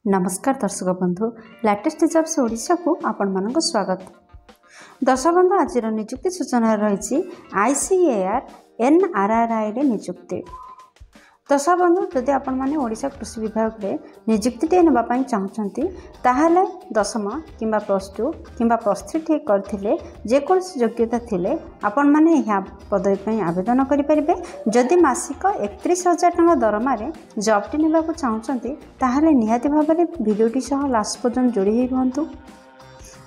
नमस्कार दर्शक बंधु लेटेस्ट जॉब्स ओडिशा को आपण मानक स्वागत। दर्शक बंधु आज निजुक्ति सूचना रही ICAR NRRI रे निजुक्ति। दर्शक बंधु जदि आपण माने ओडिशा कृषि विभाग रे निजुक्ति टे नेबा पई चाहछंती ताहाले दशम किंबा +2 किंबा +3 ठीक करथिले जे कोनसी योग्यता थिले आपण माने या पदवी पई आवेदन करि परिबे। जदि मासिक 31,000 टका दरमा रे जॉब टे नेबा को चाहछंती ताहाले निहाती भाबरे भिडियोटी सह लास्ट पर्यंत जोड़ी हे रहंतु।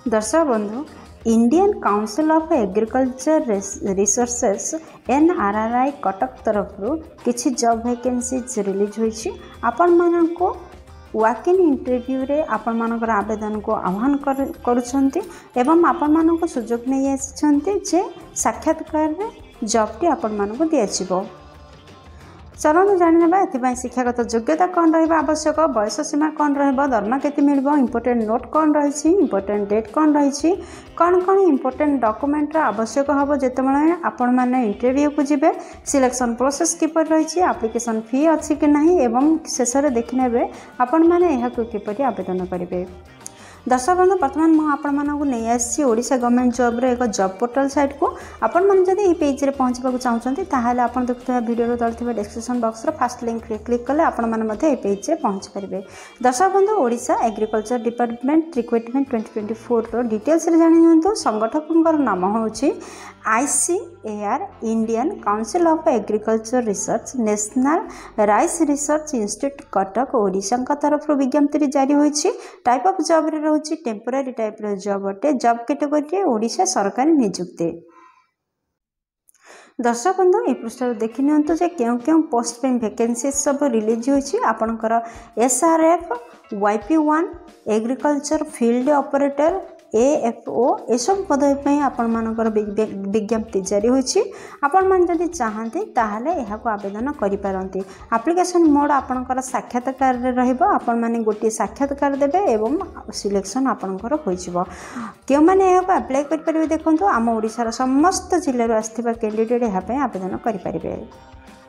दर्शक बंधु Indian council of agriculture resources NRRI Cuttack तरफ किसी जॉब वैकेंसीज रिलीज होइछि। आपण मानको वॉक इन इंटरव्यू रे आपण मानकर आवेदन को आह्वान करूछंती एवं आपण मानको सुযোগ नै आछंती जे साक्षात्कार रे जॉब टी आपण मानको दियाजिवो। चलो जानिबा एथिबाई शिक्षागत योग्यता कौन रहिबा आवश्यक, बयस सीमा कौन रहिबा, दरमा केते मिलबो, इंपोर्टेंट नोट कौन रहिछि, इंपोर्टेंट डेट कौन रहिछि, कौन कौन इंपोर्टेंट डॉक्यूमेंट रा आवश्यक हबो जेतेबेले आपण माने इंटरव्यू को जिबे, सिलेक्शन प्रोसेस किपर रहिछि, एप्लिकेशन फी अछि कि नाही एवं शेष रे देखिनेबे आपण माने एहा को किपरि आवेदन करिवे। दर्शक बंधु बर्तमान मुझे आपको नहीं आसी ओडिशा गवर्नमेंट जॉब रे एक जॉब पोर्टल साइट को आपण मैंने जब ये पेज रे पहुँचा चाहते ताहले आपण देखुवा वीडियो तले description box row first link रे क्लिक कले आपण माने ये पेज रे पहुँच पारे। दर्शक बंधु ओडिशा एग्रीकल्चर डिपार्टमेंट रिक्रुटमेंट 2024 रो डिटेल्स रे जानि नियंतु। संगठकଙ୍କର नाम होछि ICAR Indian council of agriculture research national rice research institute Cuttack Odisha तरफ विज्ञप्ति जारी होइछि। टाइप ऑफ जॉब रे होछि टेम्पोरारी टाइप रो जॉब अटे। जॉब कैटेगरी ओडिशा सरकारी नियुक्ति। दर्शक बंधु ये पृष्ठ देखि नियंतु जे केउ पोस्ट पे वैकेंसी सब रिलीज होइछि। आपनकर SRF YP1 agriculture field operator AFO ए सब पदवी आपण मानकर विज्ञप्ति जारी होइछि। आपण मान जदि चाहते ताहले एहा को आवेदन करि पारंती। एप्लिकेशन मोड आपनकर साक्षात्कार रे रहइबो। आपण माने गोटी साक्षात्कार देबे एवं सिलेक्शन आपनकर होइछिबो। के माने एहा को अप्लाई करि परिबे देखंतु आम ओडिसा रा समस्त जिल्ला रो आस्थिबा कैंडिडेट एहा पे आवेदन करि परिबे।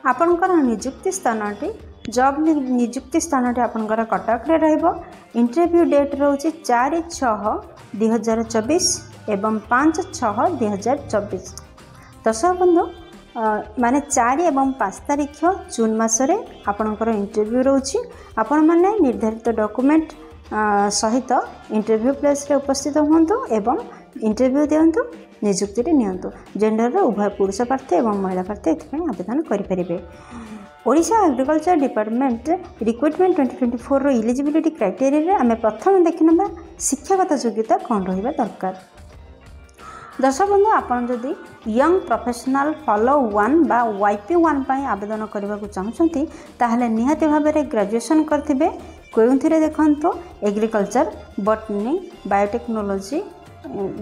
आपनकर नियुक्ति स्थानटी जॉब नियुक्ति स्थानटी आपनकर कटक रे रहइबो। इंटरव्यू डेट रहउछि 4/6/2024 एवं 5/6/2024। दर्शक बंधु माने 4 एवं 5 तारिख जून मासरे आपनकर इंटरव्यू रहउछि। आपण माने निर्धारित डॉक्यूमेंट सहित इंटरव्यू प्लेस रे उपस्थित होंतु एवं इंटरव्यू दियंतु नियुक्ति रे नियंतु। जेंडर रे उभय पुरुष प्रार्थी एवं महिला प्रार्थी एथि आवेदन करि परिबे। ओडिशा एग्रीकल्चर डिपार्टमेंट रिक्रुटमेंट 2024 रो एलिजिबिलिटी क्राइटेरिया रे आमे प्रथम देखिनबा शिक्षागत योग्यता कौन रहिबा दरकार। दर्शक बंधु आपण जदि यंग प्रोफेशनल फॉलो 1 बा YP1 पई आवेदन करबा को चाहछंती ताहले निहाती भाबरे ग्रेजुएशन करथिबे। कोउंथिरे देखंतो एग्रीकल्चर बॉटनी बायोटेक्नोलॉजी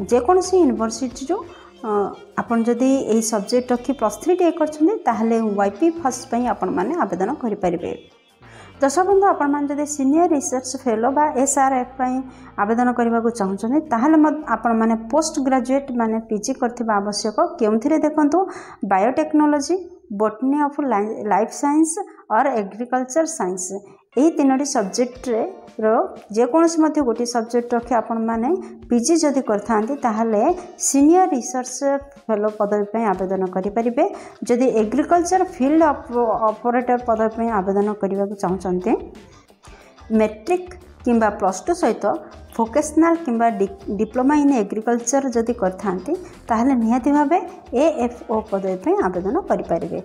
जे कोनसी यूनिवर्सिटी जो आपण जदि एही सब्जेक्ट रखी +3 टे करछन्ते ताहले YP फर्स्ट पई आपण माने आवेदन करि परिबे। दर्शक बंधु आपण मान जदि सीनियर रिसर्च फेलो बा SRF पई आवेदन करबा को चाहछन्ते ताहले आपण माने पोस्ट ग्रेजुएट माने PG करथिबा आवश्यक। केउथिरे देखंतु biotechnology botany of life science और एग्रीकल्चर साइंस यही तीनोटी सब्जेक्ट रो जे कोनसी मध्य गोटे सब्जेक्ट रखी आपण माने PG जदि करथांती ताहले सीनियर रिसर्च फेलो पदवी पे आवेदन करि परिबे। जदि एग्रीकल्चर फील्ड ऑपरेटर पदवी पे आवेदन करबा को चाहछन्ते मैट्रिक किंबा +2 सहित वोकेशनल किंबा डिप्लोमा इन एग्रीकल्चर जदि करथांती ताहले निहाती भाबे AFO पदवी पे आवेदन करि परिबे।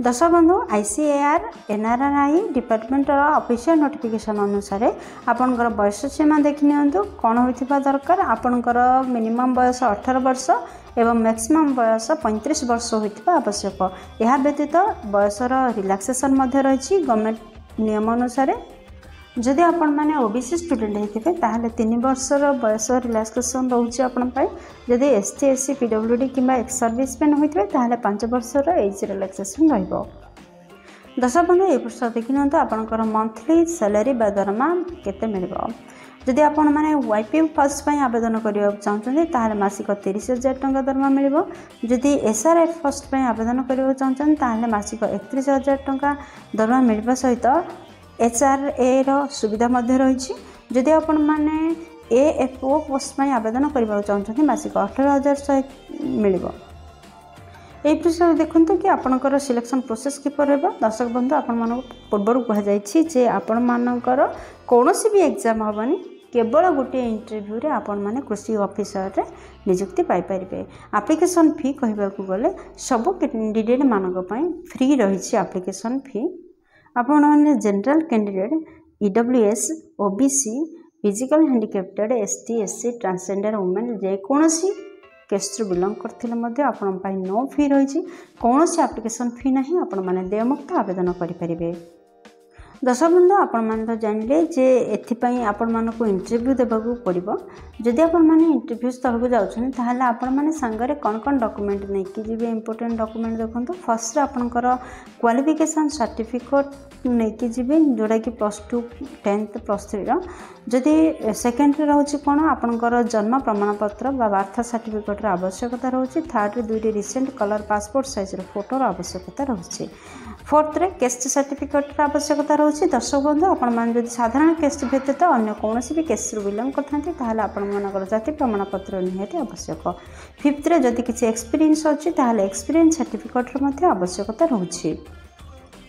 दर्शक बंधु ICAR NRRI department official notification अनुसार आपनकर बयस सीमा देखि नियंतु कोन होइथिबा दरकार। आपनकर मिनिमम बयस 18 वर्ष एवं मैक्सिमम बयस 35 वर्ष होइथिबा आवश्यक। यह व्यतीत बयसर रिलैक्सेशन मध्ये रहिछि गवर्नमेंट नियम अनुसार। जदि आपण माने OBC स्टूडेंट हेतिबे ताहले 3 वर्षर बयस रिलैक्सेशन रहउछि आपण पय। जदि ST SC PWD किंबा एक्स सर्विस पेन होइथिबे ताहले 5 वर्षर एज रिलैक्सेशन रहइबो। दर्शक बंधु ए प्रश्न देखिनंतु आपनकर मंथली सैलरी बा दरमा केते मिलबो। जदि आपण माने YP फर्स्ट पय आवेदन करिया चाहछन्ते ताहले मासिक 30,000 टका दरमा मिलबो। जदि SRF फर्स्ट पय आवेदन करिया चाहछन्ते ताहले मासिक 31,000 टका दरमा मिलबा सहित HRA रो सुविधा मध्य रही। जदि आपण मैंने AFO पोस्ट में आवेदन करने चाहते मासिक 18,100 मिल। ये विषय देखूँ कि आपणकर सिलेक्शन प्रोसेस किपर है। दर्शक बंधु आपण पूर्वर कहुई आपण मानकर कौन भी एग्जाम हेनी केवल गोटे इंटरव्यू रे आपण माने कृषि ऑफिसर रे नियुक्ति पाई परिबे। एप्लिकेशन फी कहबा को गले सब कैंडिडेट मानक पई फ्री रही एप्लिकेशन फी। आपण माने general candidate EWS OBC physical handicapped ST SC transgender women जेकोसी केस्ट्रु बिलंग करथिले मध्ये आपण पई नो फी रही। कौन एप्लिकेशन फी नहीं आपण माने देयमुक्त आवेदन करि परिबे। दर्शक बंधु आपण मैंने तो जानले जे एथिपाई आपण मानक इंटरव्यू देबाकू पड़िबो। जदि आपण माने इंटरव्यू स्थल को जाउछन ताहाले आपण माने संगरे कोन कोन डॉक्यूमेंट नै कि जिबे इंपोर्टेंट डॉक्यूमेंट देखंतु। फर्स्ट आपनकर क्वालिफिकेशन सर्टिफिकेट नै कि जिबे जोडा कि +2 10th +3 रो। जदि सेकंड रे रहउछि कोन आपनकर जन्म प्रमाण पत्र बा बर्थ सर्टिफिकेट रो आवश्यकता रहउछि। थर्ड रे दुइटी रिसेंट कलर पासपोर्ट साइज रो फोटो रो आवश्यकता रहउछि। फोर्थ रे केस्ट सर्टिफिकेट रो आवश्यकता रहउछि। दर्शक बंधु आपण मान जदि साधारण केस्ट व्यतीत अन्य कोनोसी भी केस्ट रो बिलंग करथांती ताहाले आपण मानकर जाति प्रमाण पत्र निहाती आवश्यक। फिफ्थ रे जदि किछि एक्सपीरियंस अछि ताहाले एक्सपीरियंस सर्टिफिकेट रो मध्ये आवश्यकता रहउछि।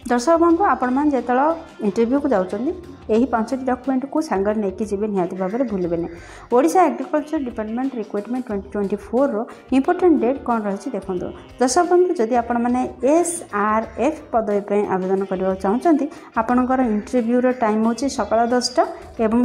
दर्शक बंधु आपण मान जेतल इंटरव्यू को जाउछन्ती एही 5टी डॉक्यूमेंट को सांगर नेकी जीवे निहाती भाबरे भूलबे नै। ओडिशा एग्रीकल्चर डिपार्टमेंट रिक्रुटमेंट 2024 रो इंपोर्टेंट डेट कोन रहछि देखंतु। दर्शक बंधु जदि आपण माने SRF पदवी पे आवेदन करबा चाहछन्ती आपनकर इंटरव्यू रो टाइम होछि सकाळ 10टा एवं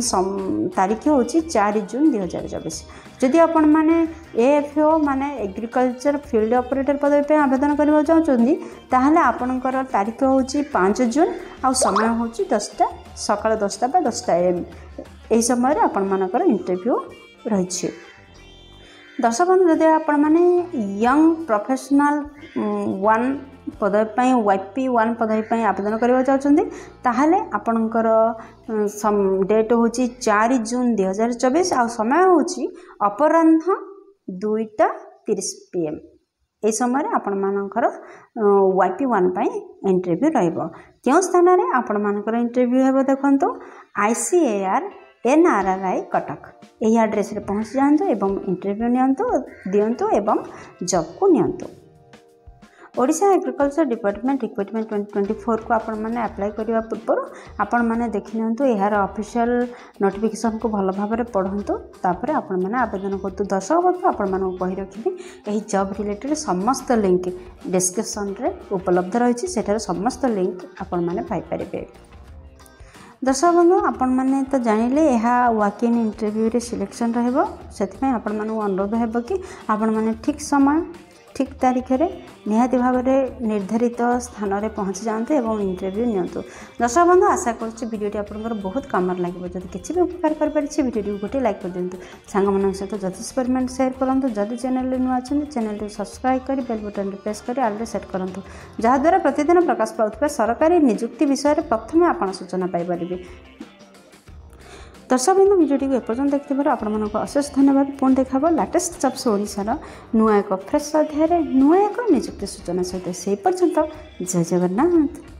तारीख होछि 4 जून 2024। जदि आपण माने AFO माने एग्रीकल्चर फील्ड ऑपरेटर पदवी पे आवेदन करबा चाहछन्ती ताहाले आपनकर तारीख होछि 5 जून आ समय होछि 10टा सकाळ 10टा बा 10टा AM एही समय रे आपण मानकर इंटरव्यू रहिछि। दर्शक बंधु जदि आपण माने यंग प्रोफेशनल 1 पदवी पई YP1 पदवी पई आवेदन करबा चाहछन्ती ताहाले आपनकर डेट होछि 4 जून 2024 आ समय होछि अपराह्न 2:30 PM। ए समय रे आपण मानकर YP1 पई इंटरव्यू रहइबो। केउ स्थान रे आपण मानकर इंटरव्यू हेबो देखंतो ICAR NRRI कटक एही एड्रेस रे पहुंच जांतो एवं इंटरव्यू दियंतो एवं जॉब को नियंतो। ओडिशा एग्रीकल्चर डिपार्टमेंट रिक्रुटमेंट 2024 को आपण माने अप्लाई करबा पूर्व आपण माने देखि नियंतो एहार ऑफिशियल नोटिफिकेशन को भलो भाबरे पढंतो तापर आपण माने आवेदन करतो। दर्शक बंधु आपण माने कहि रखिबी एही जॉब रिलेटेड समस्त लिंक डिस्क्रिप्शन रे उपलब्ध रहिछि सेठार समस्त लिंक आपण माने पाई परिबे। दर्शक बंधु आपण माने तो जानिले एहा वॉक इन इंटरव्यू रे सिलेक्शन रहबो सेति आपण माने अनुरोध हेबो कि आपण माने ठीक समय ठीक तारीख रे निहाती भाव में निर्धारित स्थान में पहुँची जाते एवं इंटरव्यू नियंतु। दर्शक बंधु आशा करुच्ची वीडियोटी आपंकर बहुत काम लगे। जब किसी भी उपकार करें वीडियो गोटे लाइक कर दिंतु सांग मान सहित जथेष परिमाण शेयर करूँ। जदि चैनल नुआ अच्छा चैनल सब्सक्राइब कर बेल बटन प्रेस कर आल सेट करूँ जहाद्वारा प्रतिदिन प्रकाश पाउଥିବା सरकारी नियुक्ति विषय में प्रथम आप सूचना पाइपर। दर्शक बंधु वीडियो एपर्यंत देखते आपण अशेष धन्यवाद। पुणी देखा लेटेस्ट जब्स ओडिशार नुआ एक फ्रेश अध्याय नुआ एक नियुक्ति सूचना सहित से पर्यंत जय जगन्नाथ।